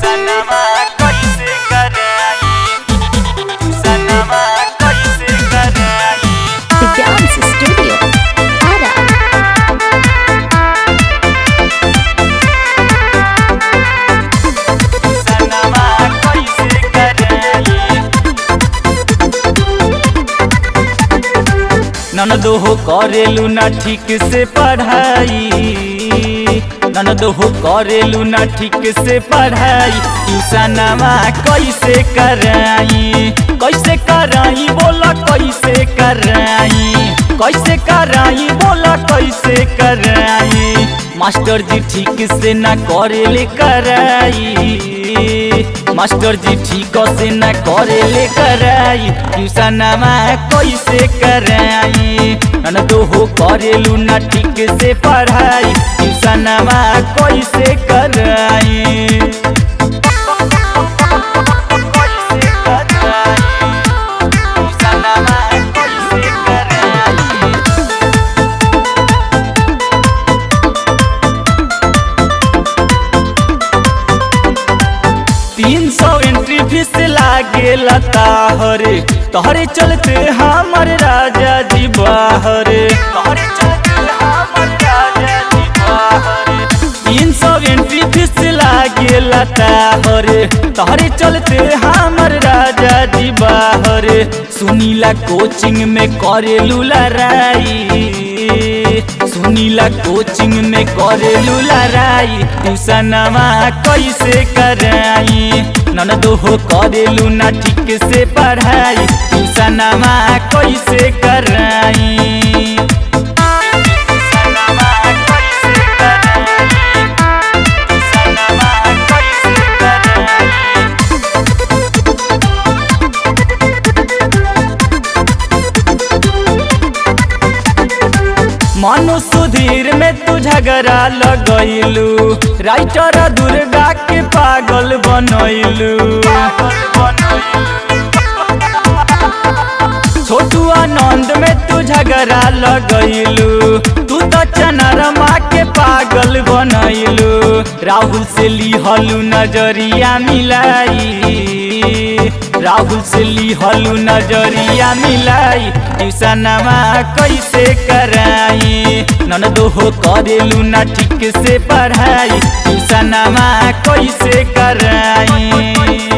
सनमा कैसे कराई, सनमा कैसे कराई। Dance Studio Ara. सनमा कैसे कराई। ननदो हो करेलू ना ठीक से पढ़ाई, ननदो हो करेलू ना ठीक से पढ़ाई। ट्यूशनमा कैसे कराई, कैसे कराई बोला कैसे कराई, कैसे कराई बोला कैसे कराई। मास्टर जी ठीक से ना करेले कराई, मास्टर जी ठीक से ना करेले कराई। ट्यूशनमा कैसे कराई, ननदो हो करेलू ना ठीक से पढ़ाई। ट्यूशनमा कैसे कराई, कैसे कराई, ट्यूशनमा कैसे कराई। 300 एंट्री फीस लागे ताहरे, तोहरे चलते हमर राजा जी बाहरे, तोहरे चलते हमर राजा जी बाहरे। 300 एंट्री फीस लागे ताहरे, तोहरे चलते हमर राजा जी बाहरे। सुनीला कोचिंग में करेलू लड़ाई, सुनीला कोचिंग में करेलू लड़ाई। ट्यूशनमा कैसे कराई, ननदो हो करेलू ना ठीक से पढ़ाई। ट्यूशनमा कैसे कराई, ट्यूशनमा कैसे कराई, ट्यूशनमा कैसे कराई। मनु सुधीर में तू झगड़ा लगैलू, राइटर दुर्गा के पागल बनैलू। छोटू आनंद में तू झगड़ा लगैलू, तू तो चनरमा के पागल बनैलू। राहुल से लिहलू नजरिया मिलाई, राहुल से लिहलू नजरिया मिलाई। ट्यूशनमा कैसे कराई, ननदो हो करेलू ना ठीक से पढ़ाई। ट्यूशनमा कैसे कराई।